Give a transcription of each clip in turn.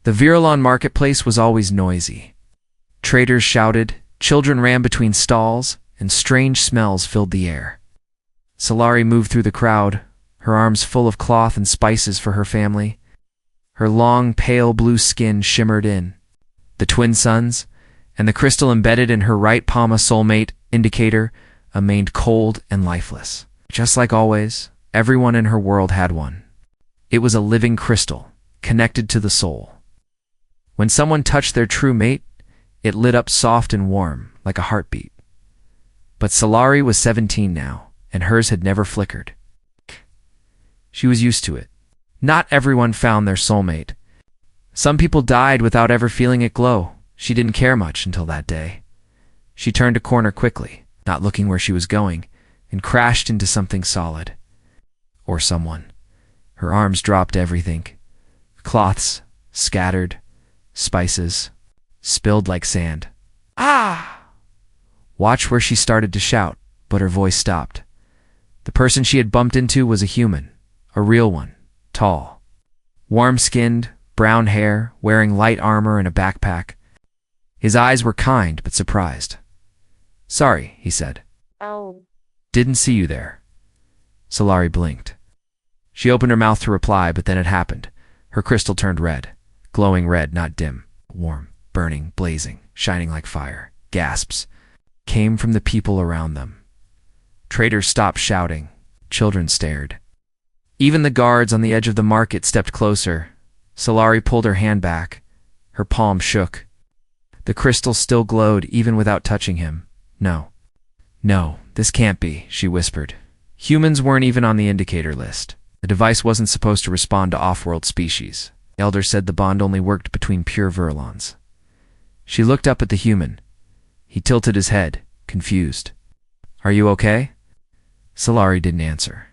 The Virellan marketplace was always noisy. Traders shouted, children ran between stalls, and strange smells filled the air. Soulmate moved through the crowd, her arms full of cloth and spices for her family. Her long, pale blue skin shimmered in. The twin suns, and the crystal embedded in her right palm, a Soulmate indicator, remained cold and lifeless. Just like always, everyone in her world had one. It was a living crystal, connected to the soul. When someone touched their true mate, it lit up soft and warm, like a heartbeat. But Soulmate was 17 now, and hers had never flickered. She was used to it. Not everyone found their soulmate. Some people died without ever feeling it glow. She didn't care much until that day. She turned a corner quickly, not looking where she was going, and crashed into something solid. Or someone. Her arms dropped everything. Cloths, scattered, spices, spilled like sand. Ah! Watch where she started to shout, but her voice stopped. The person she had bumped into was a human, a real one, tall, warm-skinned, brown hair, wearing light armor and a backpack. His eyes were kind but surprised. "Sorry," he said. "Oh." "Didn't see you there." Soulmate blinked. She opened her mouth to reply, but then it happened. Her crystal turned red. Glowing red, not dim. Warm, burning, blazing, shining like fire. Gasps came from the people around them. Traders stopped shouting. Children stared. Even the guards on the edge of the market stepped closer. Soulmate pulled her hand back. Her palm shook. The crystal still glowed even without touching him. No, this can't be," she whispered. Humans weren't even on the indicator list. The device wasn't supposed to respond to off-world species. The elder said the bond only worked between pure Virellans. She looked up at the human. He tilted his head, confused. "Are you okay?" Soulmate didn't answer.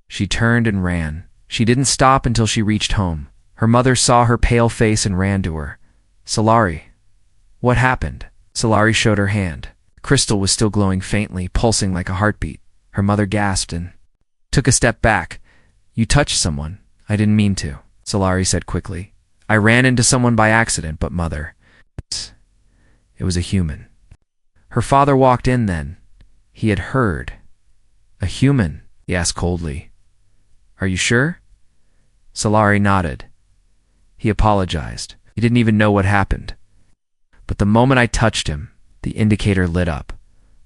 She turned and ran. She didn't stop until she reached home. Her mother saw her pale face and ran to her. "Soulmate, what happened?" Soulmate showed her hand. The crystal was still glowing faintly, pulsing like a heartbeat. Her mother gasped and took a step back. "You touched someone." "I didn't mean to," Soulmate said quickly. "I ran into someone by accident, but mother." It was a human. Her father walked in then. He had heard. "A human?" he asked coldly. "Are you sure?" Soulmate nodded. He apologized. He didn't even know what happened. But the moment I touched him, the indicator lit up.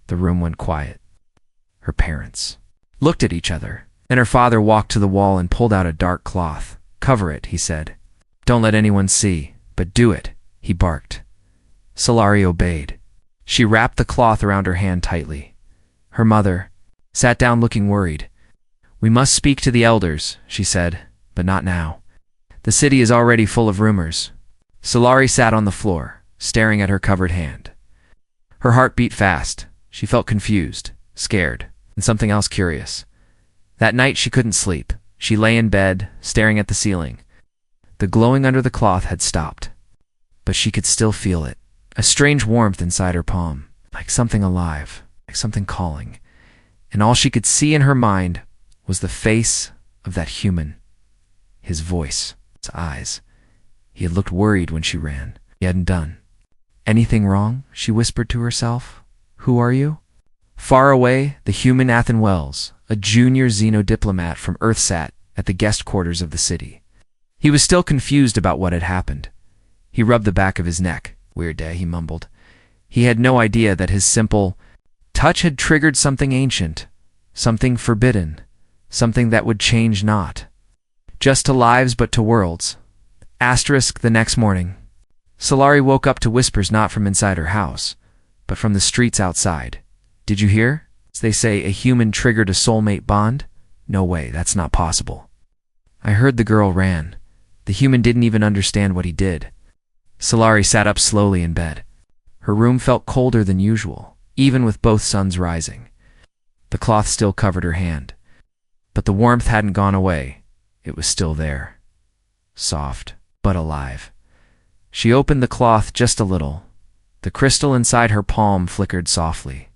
The room went quiet. Her parents looked at each other. Then her father walked to the wall and pulled out a dark cloth. "Cover it," he said. "Don't let anyone see, but do it," he barked. Soulmate obeyed. She wrapped the cloth around her hand tightly. Her mother sat down looking worried. "We must speak to the elders," she said, "but not now. The city is already full of rumors." Soulmate sat on the floor, staring at her covered hand. Her heart beat fast. She felt confused, scared, and something else curious. That night she couldn't sleep. She lay in bed, staring at the ceiling. The glowing under the cloth had stopped, but she could still feel it. A strange warmth inside her palm, like something alive, like something calling. And all she could see in her mind was the face of that human, his voice, his eyes. He had looked worried when she ran. He hadn't done. "Anything wrong?" she whispered to herself. "Who are you?" Far away, the human Athen Wells, a junior xenodiplomat from Earth, sat at the guest quarters of the city. He was still confused about what had happened. He rubbed the back of his neck. "Weird day," he mumbled. He had no idea that his simple touch had triggered something ancient, something forbidden, something that would change not just to lives but to worlds. The next morning, Soulmate woke up to whispers not from inside her house, but from the streets outside. "Did you hear? They say a human triggered a soulmate bond? No way, that's not possible." "I heard the girl ran. The human didn't even understand what he did." Soulmate sat up slowly in bed. Her room felt colder than usual, even with both suns rising. The cloth still covered her hand, but the warmth hadn't gone away. It was still there, soft but alive. She opened the cloth just a little. The crystal inside her palm flickered softly.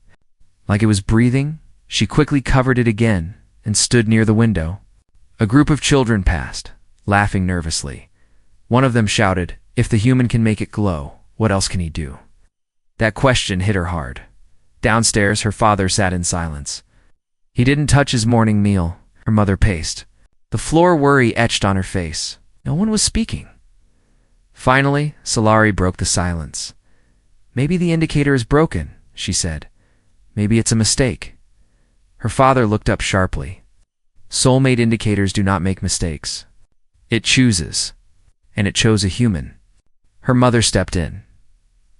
Like it was breathing, she quickly covered it again and stood near the window. A group of children passed, laughing nervously. One of them shouted, If the human can make it glow, what else can he do? That question hit her hard. Downstairs, her father sat in silence. He didn't touch his morning meal, her mother paced. The floor worry etched on her face. No one was speaking. Finally, Solari broke the silence. Maybe the indicator is broken, she said. Maybe it's a mistake. Her father looked up sharply. Soulmate indicators do not make mistakes. It chooses. And it chose a human. Her mother stepped in.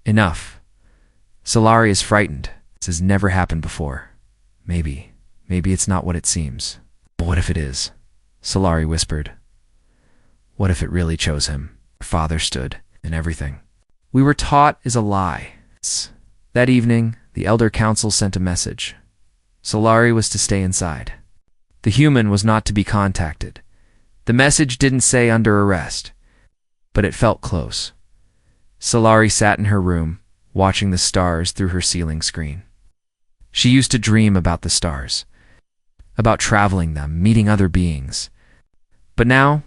Enough. Solari is frightened. This has never happened before. Maybe it's not what it seems. But what if it is? Solari whispered. What if it really chose him? Her father stood in everything. We were taught is a lie. That evening, the elder council sent a message. Solari was to stay inside. The human was not to be contacted. The message didn't say under arrest, but it felt close. Solari sat in her room, watching the stars through her ceiling screen. She used to dream about the stars, about traveling them, meeting other beings. But now,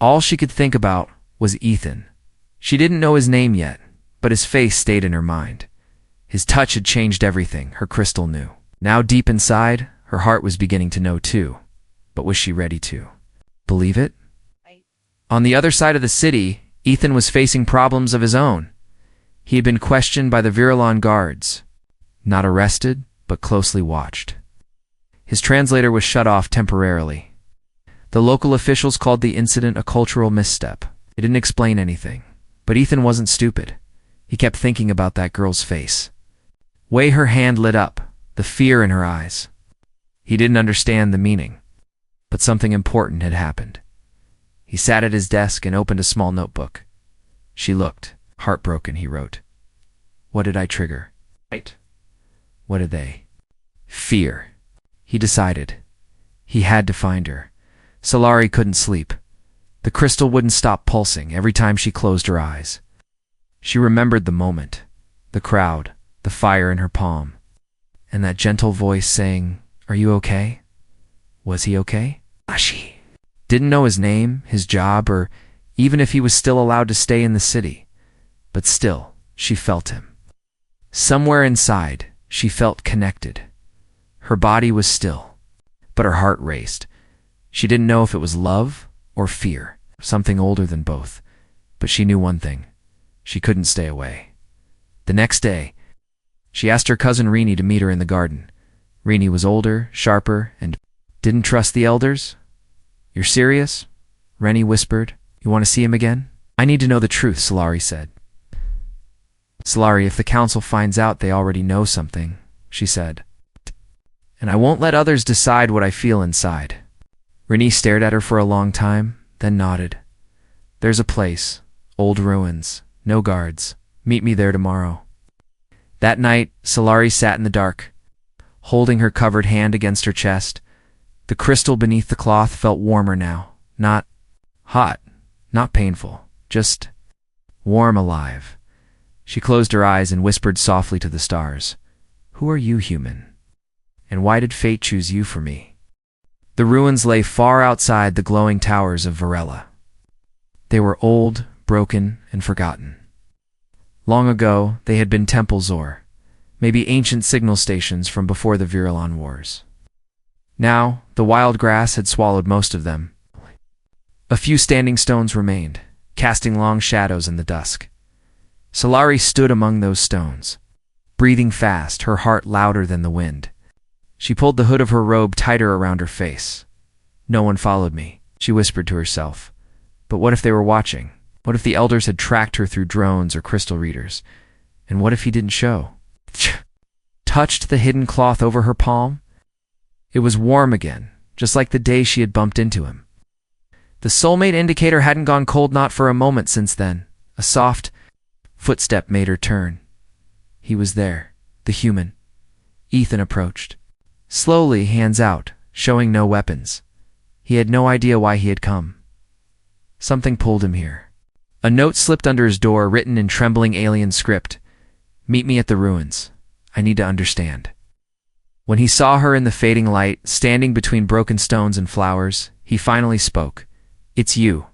all she could think about was Ethan. She didn't know his name yet, but his face stayed in her mind. His touch had changed everything, her crystal knew. Now deep inside, her heart was beginning to know too. But was she ready to believe it? On the other side of the city, Ethan was facing problems of his own. He had been questioned by the Virellan guards. Not arrested, but closely watched. His translator was shut off temporarily. The local officials called the incident a cultural misstep. It didn't explain anything. But Ethan wasn't stupid. He kept thinking about that girl's face. Way her hand lit up, the fear in her eyes. He didn't understand the meaning. But something important had happened. He sat at his desk and opened a small notebook. She looked. Heartbroken, he wrote. What did I trigger? Right. What did they? Fear. He decided. He had to find her. Solari couldn't sleep. The crystal wouldn't stop pulsing every time she closed her eyes. She remembered the moment, the crowd, the fire in her palm, and that gentle voice saying, Are you okay? Was he okay? She didn't know his name, his job, or even if he was still allowed to stay in the city. But still, she felt him. Somewhere inside, she felt connected. Her body was still, but her heart raced. She didn't know if it was love or fear, something older than both. But she knew one thing. She couldn't stay away. The next day, she asked her cousin Rini to meet her in the garden. Rini was older, sharper, and didn't trust the elders. You're serious? Rennie whispered. You want to see him again? I need to know the truth, Solari said. Solari, if the council finds out they already know something, she said. And I won't let others decide what I feel inside. Rennie stared at her for a long time, then nodded. There's a place, old ruins, no guards. Meet me there tomorrow. That night, Solari sat in the dark, holding her covered hand against her chest. The crystal beneath the cloth felt warmer now. Not hot, not painful, just warm, alive. She closed her eyes and whispered softly to the stars. Who are you, human? And why did fate choose you for me? The ruins lay far outside the glowing towers of Virellan. They were old, broken, and forgotten. Long ago, they had been temples or maybe ancient signal stations from before the Virellan Wars. Now, the wild grass had swallowed most of them. A few standing stones remained, casting long shadows in the dusk. Solari stood among those stones, breathing fast, her heart louder than the wind. She pulled the hood of her robe tighter around her face. No one followed me, she whispered to herself. But what if they were watching? What if the elders had tracked her through drones or crystal readers? And what if he didn't show? Touched the hidden cloth over her palm. It was warm again, just like the day she had bumped into him. The soulmate indicator hadn't gone cold not for a moment since then. A soft footstep made her turn. He was there, the human. Ethan approached. Slowly, hands out, showing no weapons. He had no idea why he had come. Something pulled him here. A note slipped under his door, written in trembling alien script. Meet me at the ruins. I need to understand. When he saw her in the fading light, standing between broken stones and flowers, he finally spoke. It's you.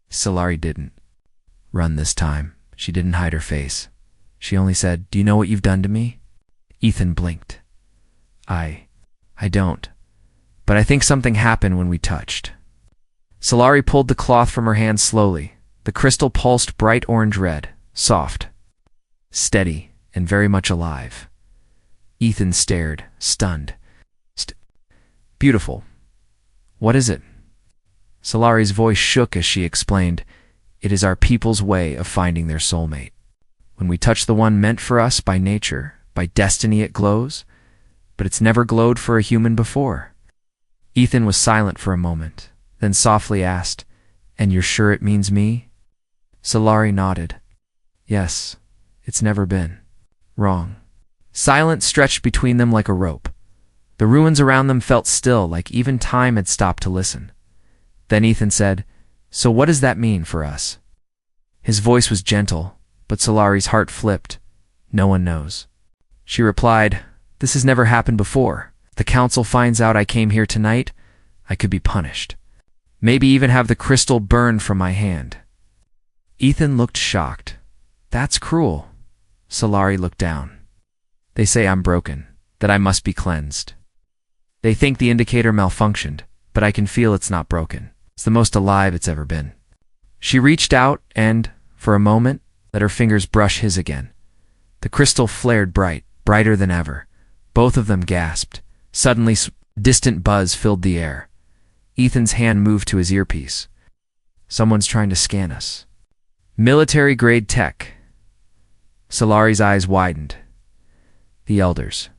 Solari didn't Run this time. She didn't hide her face. She only said, "Do you know what you've done to me?" Ethan blinked. I don't. But I think something happened when we touched. Solari pulled the cloth from her hand slowly. The crystal pulsed bright orange red, soft, steady, and very much alive. Ethan stared, stunned. Beautiful. What is it? Solari's voice shook as she explained, "It is our people's way of finding their soulmate. When we touch the one meant for us by nature, by destiny it glows, but it's never glowed for a human before." Ethan was silent for a moment, then softly asked, "And you're sure it means me?" Solari nodded. "Yes, it's never been wrong." Silence stretched between them like a rope. The ruins around them felt still, like even time had stopped to listen. Then Ethan said, "So what does that mean for us?" His voice was gentle, but Solari's heart flipped. "No one knows." She replied, "This has never happened before. If the council finds out I came here tonight, I could be punished. Maybe even have the crystal burned from my hand." Ethan looked shocked. "That's cruel." Solari looked down. "They say I'm broken, that I must be cleansed. They think the indicator malfunctioned, but I can feel it's not broken. It's the most alive it's ever been." She reached out and, for a moment, let her fingers brush his again. The crystal flared bright, brighter than ever. Both of them gasped. Suddenly, distant buzz filled the air. Ethan's hand moved to his earpiece. "Someone's trying to scan us." "Military-grade tech." Solari's eyes widened. "The elders.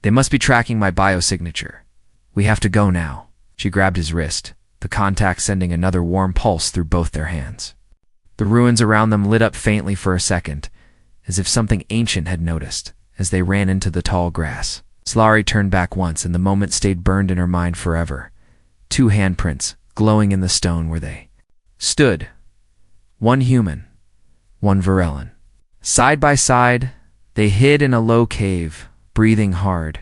They must be tracking my biosignature. We have to go now." She grabbed his wrist, the contact sending another warm pulse through both their hands. The ruins around them lit up faintly for a second, as if something ancient had noticed, as they ran into the tall grass. Solari turned back once, and the moment stayed burned in her mind forever. 2 handprints, glowing in the stone where they stood. One human, one Virellan. Side by side, they hid in a low cave, breathing hard.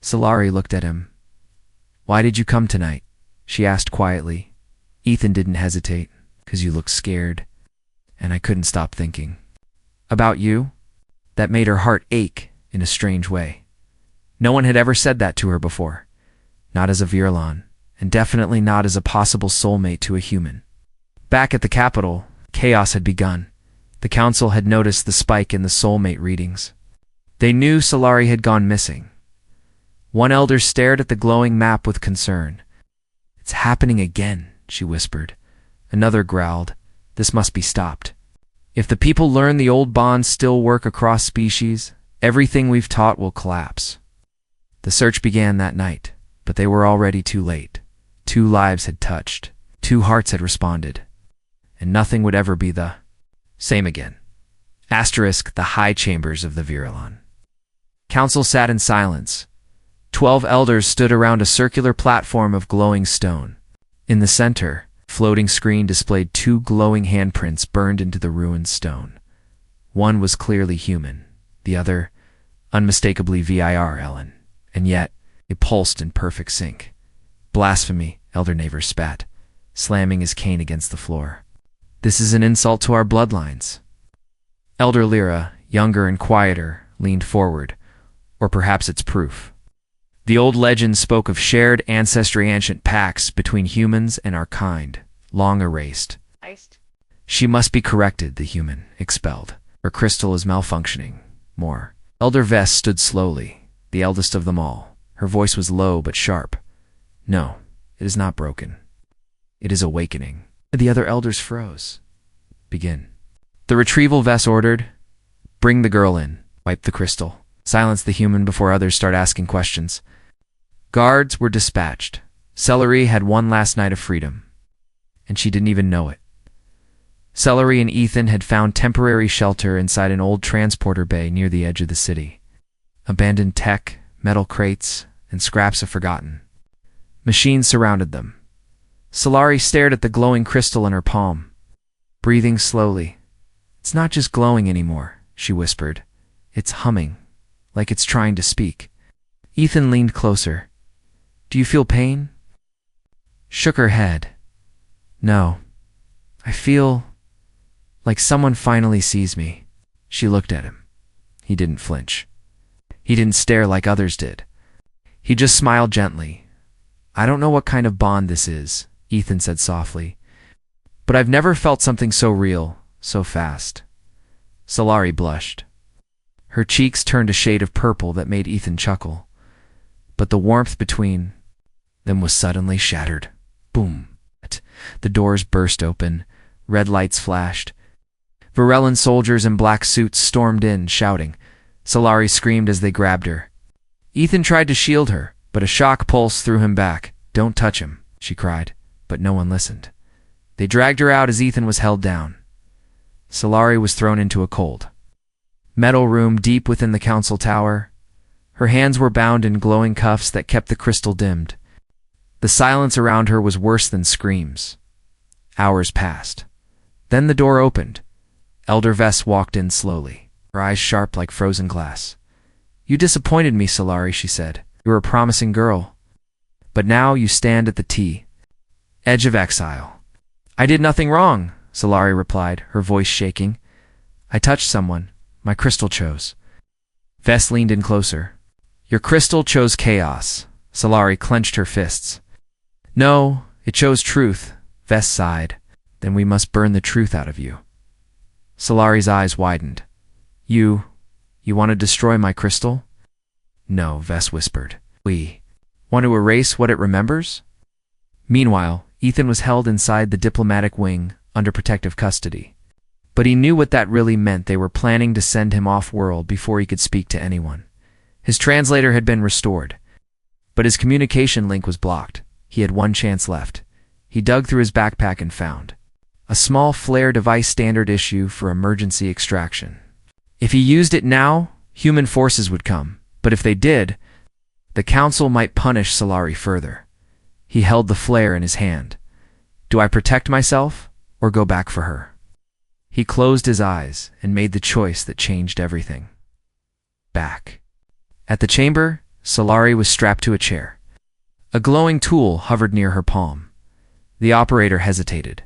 Solari looked at him. "Why did you come tonight?" she asked quietly. Ethan didn't hesitate. "'Cause you looked scared." And I couldn't stop thinking. "About you?" That made her heart ache in a strange way. No one had ever said that to her before. Not as a Virellan, and definitely not as a possible soulmate to a human. Back at the capital, chaos had begun. The council had noticed the spike in the soulmate readings. They knew Solari had gone missing. One elder stared at the glowing map with concern. "It's happening again," she whispered. Another growled, "This must be stopped. If the people learn the old bonds still work across species, everything we've taught will collapse." The search began that night, but they were already too late. 2 lives had touched, 2 hearts had responded, and nothing would ever be the same again. The high chambers of the Virellan. Council sat in silence. 12 elders stood around a circular platform of glowing stone. In the center, floating screen displayed 2 glowing handprints burned into the ruined stone. One was clearly human, the other unmistakably Virellan, and yet it pulsed in perfect sync. "Blasphemy," Elder Naver spat, slamming his cane against the floor. "This is an insult to our bloodlines." Elder Lyra, younger and quieter, leaned forward. "Or perhaps it's proof. The old legend spoke of shared ancestry, ancient pacts between humans and our kind, long erased. She must be corrected," the human expelled. "Her crystal is malfunctioning. More." Elder Vess stood slowly, the eldest of them all. Her voice was low but sharp. "No, it is not broken. It is awakening." The other elders froze. "Begin." The retrieval Vess ordered. "Bring the girl in." Wipe the crystal. Silence the human before others start asking questions. Guards were dispatched. Celery had one last night of freedom, and she didn't even know it. Celery and Ethan had found temporary shelter inside an old transporter bay near the edge of the city. Abandoned tech, metal crates, and scraps of forgotten. Machines surrounded them. Solari stared at the glowing crystal in her palm, breathing slowly. "It's not just glowing anymore," she whispered. "It's humming, like it's trying to speak." Ethan leaned closer. "Do you feel pain?" Shook her head. "No. I feel Like someone finally sees me. She looked at him. He didn't flinch. He didn't stare like others did. He just smiled gently. I don't know what kind of bond this is, Ethan said softly, but I've never felt something so real, so fast. Solari blushed. Her cheeks turned a shade of purple that made Ethan chuckle, but the warmth between them was suddenly shattered. Boom. The doors burst open. Red lights flashed. Virellan soldiers in black suits stormed in, shouting. Solari screamed as they grabbed her. Ethan tried to shield her, but a shock pulse threw him back. Don't touch him, she cried, but no one listened. They dragged her out as Ethan was held down. Solari was thrown into a cold metal room deep within the council tower. Her hands were bound in glowing cuffs that kept the crystal dimmed. The silence around her was worse than screams. Hours passed. Then the door opened. Elder Vess walked in slowly, her eyes sharp like frozen glass. You disappointed me, Solari, she said. You were a promising girl. But now you stand at the edge of exile. I did nothing wrong, Solari replied, her voice shaking. I touched someone. My crystal chose. Vess leaned in closer. Your crystal chose chaos. Solari clenched her fists. No, it chose truth, Vess sighed. Then we must burn the truth out of you. Solari's eyes widened. You want to destroy my crystal? No, Vess whispered. We want to erase what it remembers? Meanwhile, Ethan was held inside the diplomatic wing, under protective custody. But he knew what that really meant. They were planning to send him off-world before he could speak to anyone. His translator had been restored, but his communication link was blocked. He had one chance left. He dug through his backpack and found a small flare device, standard issue for emergency extraction. If he used it now, human forces would come, but if they did, the council might punish Solari further. He held the flare in his hand. Do I protect myself or go back for her? He closed his eyes and made the choice that changed everything. Back. At the chamber, Solari was strapped to a chair. A glowing tool hovered near her palm. The operator hesitated.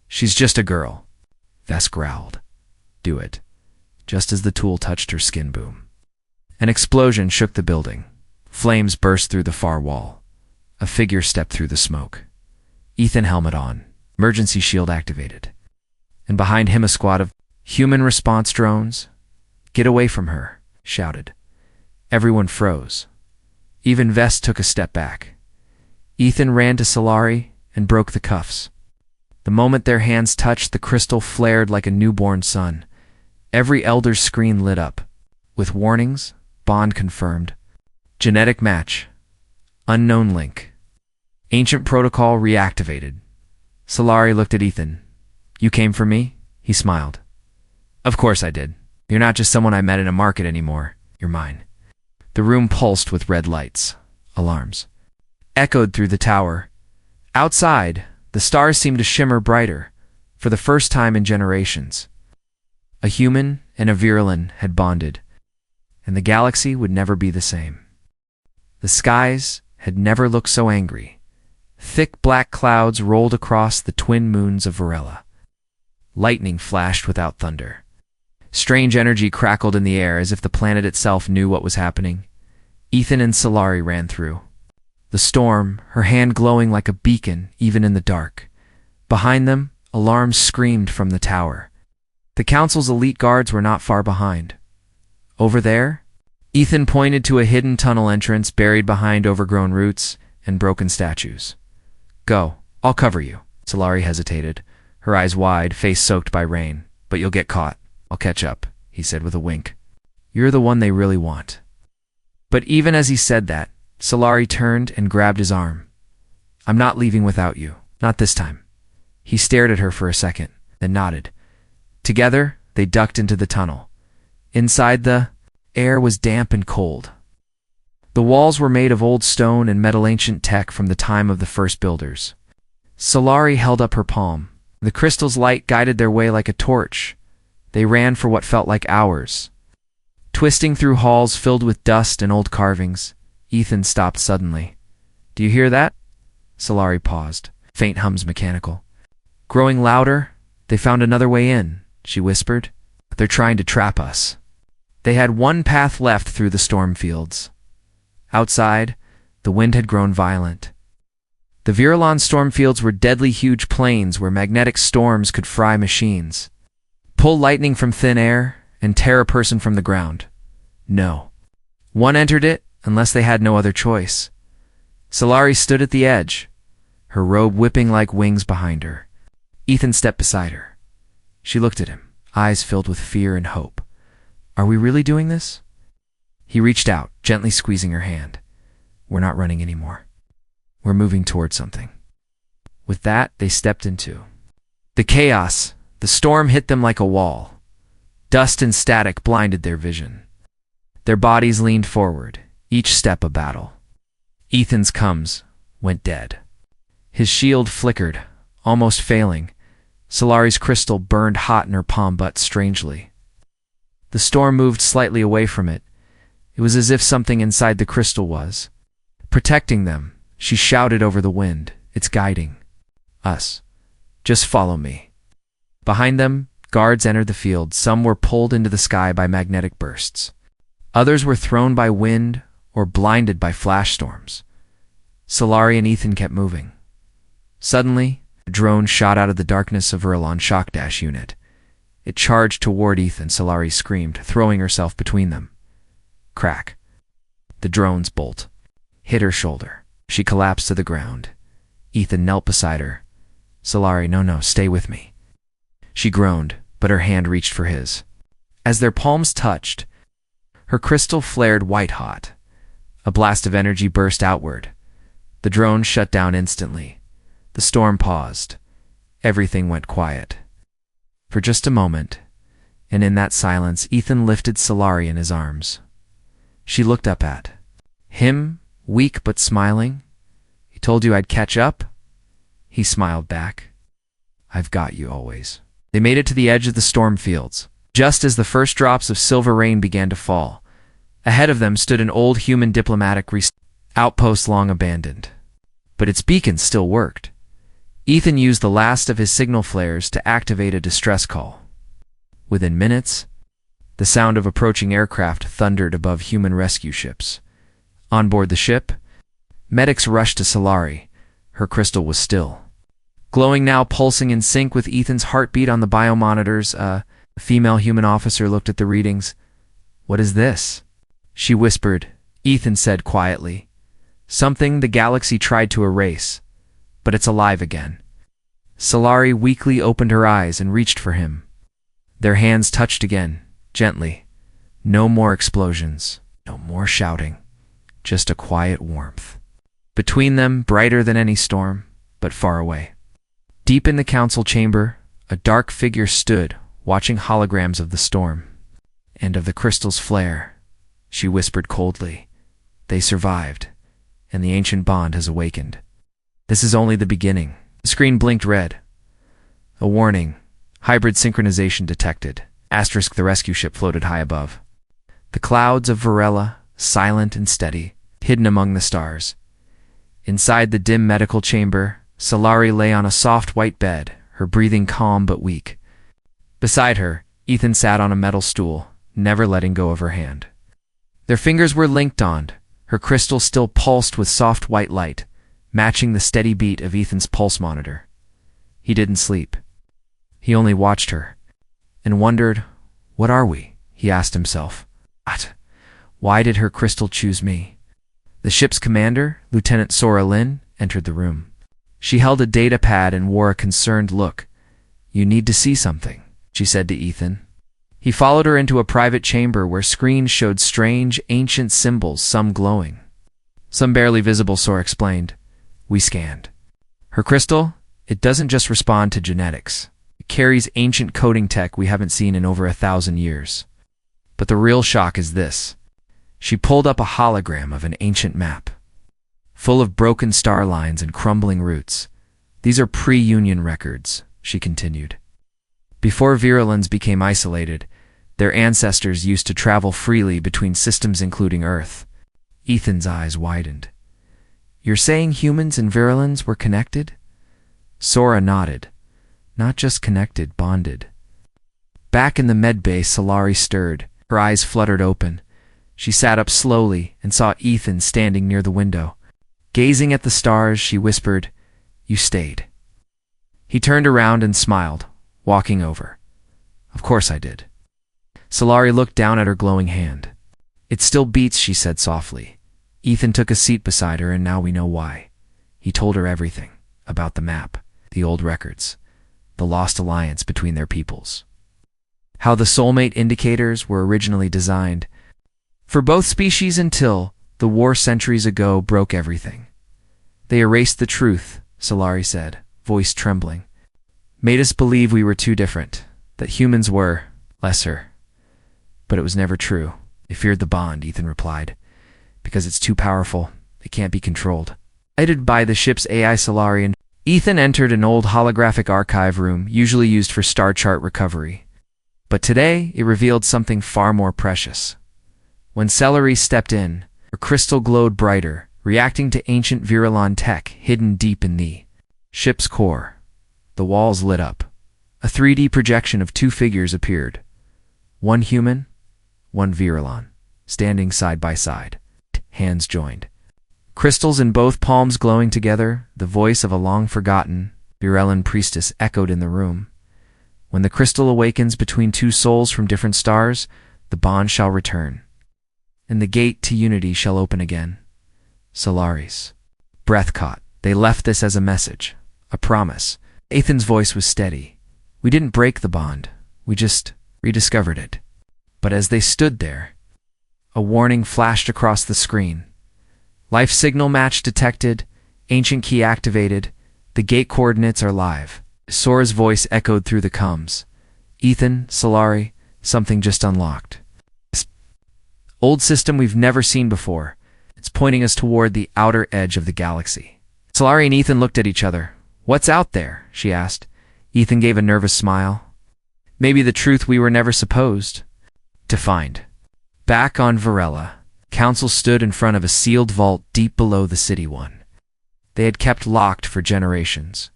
She's just a girl. Vess growled. Do it. Just as the tool touched her skin, boom. An explosion shook the building. Flames burst through the far wall. A figure stepped through the smoke. Ethan helmet on, emergency shield activated. And behind him a squad of human response drones. Get away from her, shouted. Everyone froze. Even Vess took a step back. Ethan ran to Solari and broke the cuffs. The moment their hands touched, the crystal flared like a newborn sun. Every elder's screen lit up, with warnings, bond confirmed, genetic match, unknown link, ancient protocol reactivated. Solari looked at Ethan. You came for me? He smiled. Of course I did. You're not just someone I met in a market anymore. You're mine. The room pulsed with red lights. Alarms echoed through the tower. Outside, the stars seemed to shimmer brighter, for the first time in generations. A human and a Virellan had bonded, and the galaxy would never be the same. The skies had never looked so angry. Thick black clouds rolled across the twin moons of Virellan. Lightning flashed without thunder. Strange energy crackled in the air as if the planet itself knew what was happening. Ethan and Solari ran through the storm, her hand glowing like a beacon even in the dark. Behind them, alarms screamed from the tower. The council's elite guards were not far behind. Over there? Ethan pointed to a hidden tunnel entrance buried behind overgrown roots and broken statues. Go, I'll cover you. Solari hesitated, her eyes wide, face soaked by rain. But you'll get caught. I'll catch up, he said with a wink. You're the one they really want. But even as he said that, Solari turned and grabbed his arm. I'm not leaving without you. Not this time. He stared at her for a second, then nodded. Together, they ducked into the tunnel. Inside, the air was damp and cold. The walls were made of old stone and metal, ancient tech from the time of the first builders. Solari held up her palm. The crystal's light guided their way like a torch. They ran for what felt like hours. Twisting through halls filled with dust and old carvings, Ethan stopped suddenly. Do you hear that? Solari paused. Faint hums mechanical. Growing louder, they found another way in, she whispered. They're trying to trap us. They had one path left through the storm fields. Outside, the wind had grown violent. The Virellan storm fields were deadly huge plains where magnetic storms could fry machines, pull lightning from thin air, and tear a person from the ground. No one entered it unless they had no other choice. Solari stood at the edge, her robe whipping like wings behind her. Ethan stepped beside her. She looked at him, eyes filled with fear and hope. Are we really doing this? He reached out, gently squeezing her hand. We're not running anymore. We're moving toward something. With that, they stepped into the chaos. The storm hit them like a wall. Dust and static blinded their vision. Their bodies leaned forward, each step a battle. Ethan's comes went dead. His shield flickered, almost failing. Solari's crystal burned hot in her palm but strangely. The storm moved slightly away from it. It was as if something inside the crystal was protecting them. She shouted over the wind. It's guiding us. Just follow me. Behind them, guards entered the field. Some were pulled into the sky by magnetic bursts. Others were thrown by wind or blinded by flash storms. Solari and Ethan kept moving. Suddenly, a drone shot out of the darkness of Virellan shock dash unit. It charged toward Ethan. Solari screamed, throwing herself between them. Crack. The drone's bolt hit her shoulder. She collapsed to the ground. Ethan knelt beside her. Solari, no, stay with me. She groaned, but her hand reached for his. As their palms touched, her crystal flared white-hot. A blast of energy burst outward. The drone shut down instantly. The storm paused. Everything went quiet. For just a moment, and in that silence, Ethan lifted Solari in his arms. She looked up at him, weak but smiling. He told you I'd catch up? He smiled back. I've got you always. They made it to the edge of the storm fields. Just as the first drops of silver rain began to fall, ahead of them stood an old human diplomatic outpost long abandoned. But its beacon still worked. Ethan used the last of his signal flares to activate a distress call. Within minutes, the sound of approaching aircraft thundered above human rescue ships. On board the ship, medics rushed to Solari. Her crystal was still, glowing now, pulsing in sync with Ethan's heartbeat on the biomonitors. A female human officer looked at the readings. What is this? She whispered. Ethan said quietly. Something the galaxy tried to erase, but it's alive again. Solari weakly opened her eyes and reached for him. Their hands touched again, gently. No more explosions, no more shouting, just a quiet warmth. Between them, brighter than any storm, but far away. Deep in the council chamber, a dark figure stood, watching holograms of the storm and of the crystal's flare. She whispered coldly, "They survived, and the ancient bond has awakened. This is only the beginning." The screen blinked red. A warning. Hybrid synchronization detected. Asterisk. The rescue ship floated high above. The clouds of Virellan, silent and steady, hidden among the stars. Inside the dim medical chamber, Solari lay on a soft white bed, her breathing calm but weak. Beside her, Ethan sat on a metal stool, never letting go of her hand. Their fingers were linked on. Her crystal still pulsed with soft white light, matching the steady beat of Ethan's pulse monitor. He didn't sleep. He only watched her, and wondered, what are we? He asked himself. What? Why did her crystal choose me? The ship's commander, Lieutenant Sora Lin, entered the room. She held a data pad and wore a concerned look. You need to see something, she said to Ethan. He followed her into a private chamber where screens showed strange, ancient symbols, some glowing, some barely visible, Sora explained. We scanned her crystal. It doesn't just respond to genetics. It carries ancient coding tech we haven't seen in over 1,000 years. But the real shock is this. She pulled up a hologram of an ancient map, full of broken star lines and crumbling roots. These are pre-Union records, she continued. Before Virellans became isolated, their ancestors used to travel freely between systems including Earth. Ethan's eyes widened. You're saying humans and Virellans were connected? Sora nodded. Not just connected, bonded. Back in the medbay, Solari stirred. Her eyes fluttered open. She sat up slowly and saw Ethan standing near the window. Gazing at the stars, she whispered, "You stayed." He turned around and smiled, walking over. "Of course I did." Solari looked down at her glowing hand. "It still beats," she said softly. Ethan took a seat beside her, and now we know why. He told her everything about the map, the old records, the lost alliance between their peoples. How the soulmate indicators were originally designed for both species until the war centuries ago broke everything. They erased the truth, Solari said, voice trembling. Made us believe we were too different, that humans were lesser. But it was never true. They feared the bond, Ethan replied. Because it's too powerful, it can't be controlled. Guided by the ship's AI Solarian, Ethan entered an old holographic archive room usually used for star chart recovery. But today, it revealed something far more precious. When Celery stepped in, her crystal glowed brighter, reacting to ancient Virellan tech hidden deep in the ship's core. The walls lit up. A 3D projection of two figures appeared. One human, one Virellan, standing side by side, hands joined. Crystals in both palms glowing together, the voice of a long-forgotten Virellan priestess echoed in the room. When the crystal awakens between two souls from different stars, the bond shall return, and the gate to unity shall open again. Solari's breath caught. They left this as a message, a promise. Ethan's voice was steady. We didn't break the bond. We just rediscovered it. But as they stood there, a warning flashed across the screen. Life signal match detected, ancient key activated, the gate coordinates are live. Sora's voice echoed through the comms. Ethan, Solari, something just unlocked. This old system we've never seen before. It's pointing us toward the outer edge of the galaxy. Solari and Ethan looked at each other. What's out there? She asked. Ethan gave a nervous smile. Maybe the truth we were never supposed to find. Back on Virellan, Council stood in front of a sealed vault deep below the city one. They had kept locked for generations.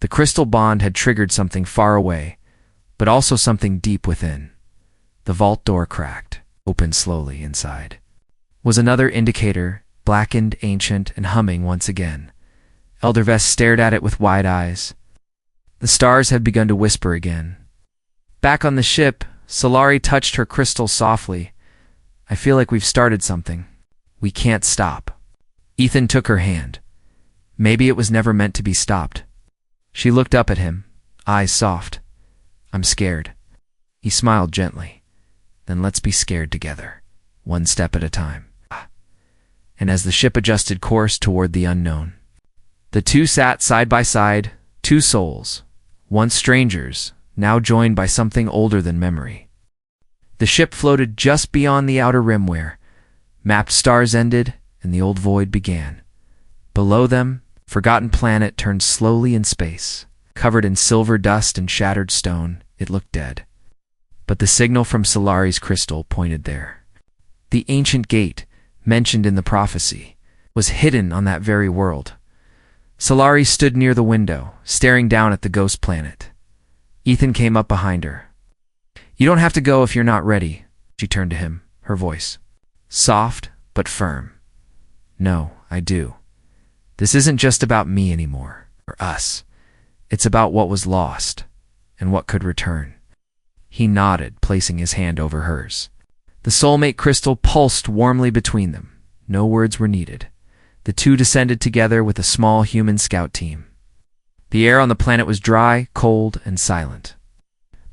The crystal bond had triggered something far away, but also something deep within. The vault door cracked, opened slowly inside. Was another indicator, blackened, ancient, and humming once again. Eldervest stared at it with wide eyes. The stars had begun to whisper again. Back on the ship, Solari touched her crystal softly. I feel like we've started something. We can't stop. Ethan took her hand. Maybe it was never meant to be stopped. She looked up at him, eyes soft. I'm scared. He smiled gently. Then let's be scared together, one step at a time. And as the ship adjusted course toward the unknown, the two sat side by side, two souls, once strangers, now joined by something older than memory. The ship floated just beyond the outer rim where mapped stars ended and the old void began. Below them, forgotten planet turned slowly in space. Covered in silver dust and shattered stone, it looked dead. But the signal from Solari's crystal pointed there. The ancient gate, mentioned in the prophecy, was hidden on that very world. Solari stood near the window, staring down at the ghost planet. Ethan came up behind her. You don't have to go if you're not ready, she turned to him, her voice soft but firm. No, I do. This isn't just about me anymore, or us. It's about what was lost, and what could return. He nodded, placing his hand over hers. The soulmate crystal pulsed warmly between them. No words were needed. The two descended together with a small human scout team. The air on the planet was dry, cold, and silent.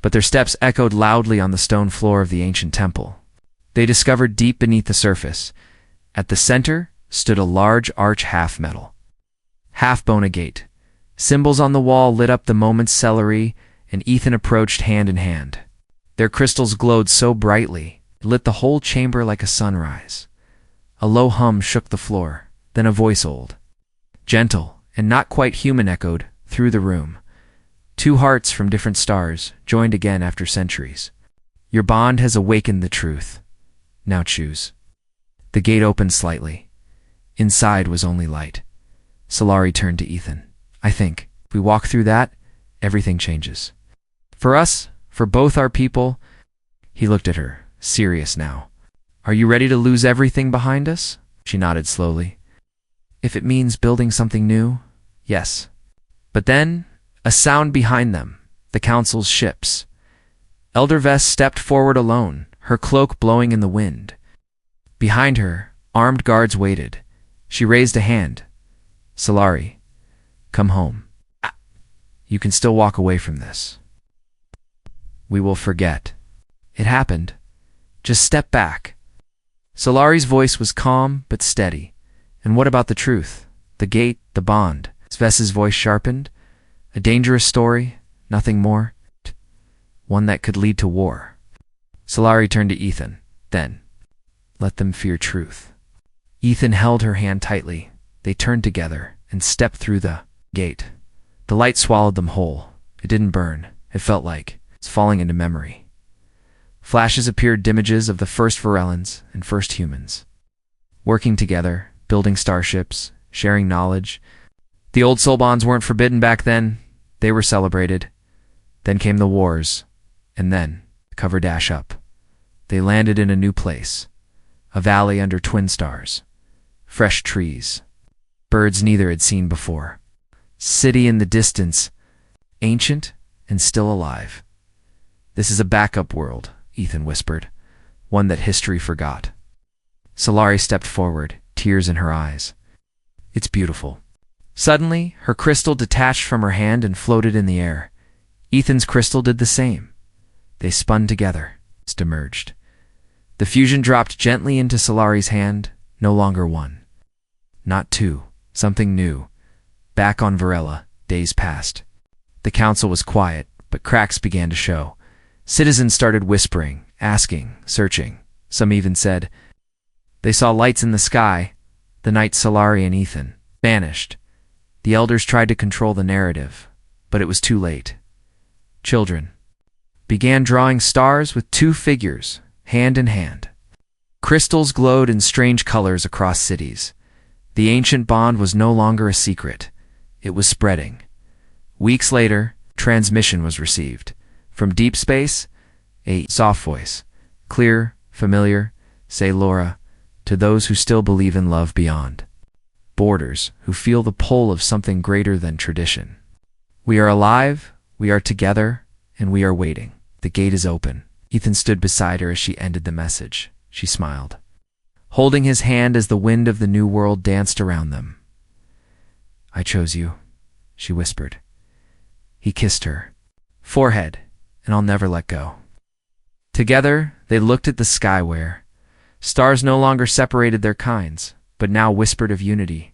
But their steps echoed loudly on the stone floor of the ancient temple. They discovered deep beneath the surface. At the center stood a large arch half-metal, half-bone agate. Symbols on the wall lit up the moment Celery and Ethan approached hand in hand. Their crystals glowed so brightly, it lit the whole chamber like a sunrise. A low hum shook the floor, then a voice old, gentle, and not quite human echoed through the room. Two hearts from different stars, joined again after centuries. Your bond has awakened the truth. Now choose. The gate opened slightly. Inside was only light. Solari turned to Ethan. I think, if we walk through that, everything changes. For us, for both our people. He looked at her, serious now. Are you ready to lose everything behind us? She nodded slowly. If it means building something new, yes. But then, a sound behind them, the council's ships. Elder Vess stepped forward alone, her cloak blowing in the wind. Behind her, armed guards waited. She raised a hand. Solari, come home. You can still walk away from this. We will forget. It happened. Just step back. Solari's voice was calm but steady. And what about the truth? The gate, the bond? Svess's voice sharpened. A dangerous story, nothing more. One that could lead to war. Solari turned to Ethan. Then, let them fear truth. Ethan held her hand tightly. They turned together and stepped through the gate. The light swallowed them whole. It didn't burn. It felt like it's falling into memory. Flashes appeared, images of the first Virellans and first humans. Working together, building starships, sharing knowledge. The old soul bonds weren't forbidden back then. They were celebrated. Then came the wars. And then, cover dash up. They landed in a new place. A valley under twin stars. Fresh trees. Birds neither had seen before. City in the distance. Ancient and still alive. This is a backup world, Ethan whispered. One that history forgot. Solari stepped forward, tears in her eyes. It's beautiful. Suddenly, her crystal detached from her hand and floated in the air. Ethan's crystal did the same. They spun together, emerged. The fusion dropped gently into Solari's hand, no longer one. Not two, something new. Back on Virella, days passed. The council was quiet, but cracks began to show. Citizens started whispering, asking, searching. Some even said they saw lights in the sky. The night Solari and Ethan vanished. The elders tried to control the narrative, but it was too late. Children began drawing stars with two figures, hand in hand. Crystals glowed in strange colors across cities. The ancient bond was no longer a secret. It was spreading. Weeks later, transmission was received. From deep space, a soft voice, clear, familiar, say Laura, to those who still believe in love beyond borders, who feel the pull of something greater than tradition. We are alive, we are together, and we are waiting. The gate is open. Ethan stood beside her as she ended the message. She smiled, holding his hand as the wind of the new world danced around them. I chose you, she whispered. He kissed her forehead, and I'll never let go. Together, they looked at the sky where stars no longer separated their kinds, but now whispered of unity.